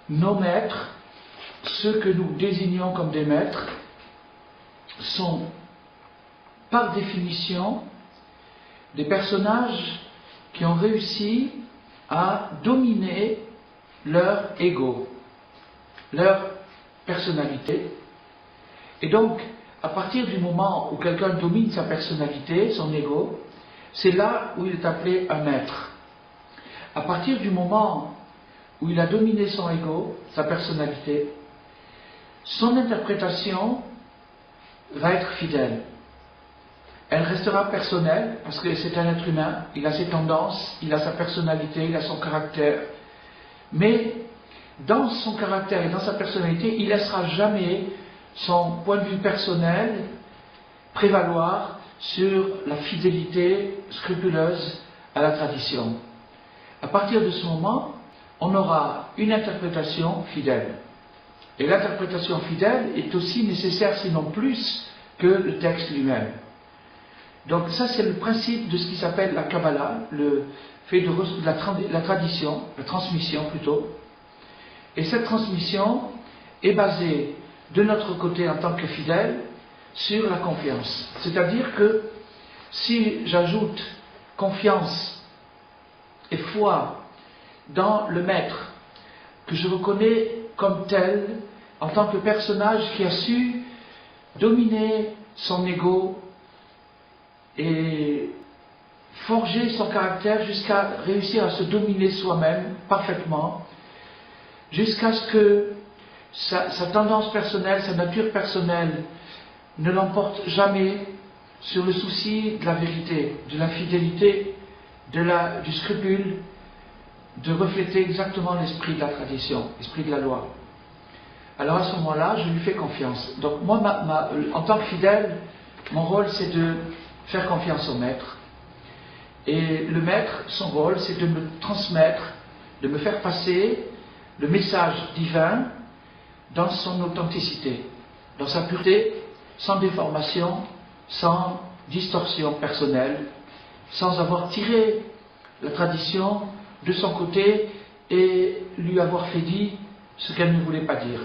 nos maîtres, ceux que nous désignons comme des maîtres, sont par définition des personnages qui ont réussi à dominer leur ego, leur personnalité. Et donc, à partir du moment où quelqu'un domine sa personnalité, son ego, c'est là où il est appelé un maître. À partir du moment où il a dominé son ego, sa personnalité, son interprétation va être fidèle. Elle restera personnelle, parce que c'est un être humain, il a ses tendances, il a sa personnalité, il a son caractère. Mais dans son caractère et dans sa personnalité, il ne laissera jamais son point de vue personnel prévaloir sur la fidélité scrupuleuse à la tradition. À partir de ce moment, on aura une interprétation fidèle. Et l'interprétation fidèle est aussi nécessaire, sinon plus, que le texte lui-même. Donc ça, c'est le principe de ce qui s'appelle la Kabbalah, le fait de la tradition, la transmission plutôt. Et cette transmission est basée, de notre côté en tant que fidèle, sur la confiance. C'est-à-dire que si j'ajoute confiance et foi dans le maître, que je reconnais comme tel, en tant que personnage qui a su dominer son ego et forger son caractère jusqu'à réussir à se dominer soi-même parfaitement, jusqu'à ce que sa tendance personnelle, sa nature personnelle ne l'emporte jamais sur le souci de la vérité, de la fidélité, du scrupule, de refléter exactement l'esprit de la tradition, l'esprit de la loi. Alors à ce moment-là, je lui fais confiance. Donc moi, en tant que fidèle, mon rôle c'est de faire confiance au maître. Et le maître, son rôle, c'est de me transmettre, de me faire passer le message divin dans son authenticité, dans sa pureté, sans déformation, sans distorsion personnelle, sans avoir tiré la tradition de son côté et lui avoir fait dire ce qu'elle ne voulait pas dire.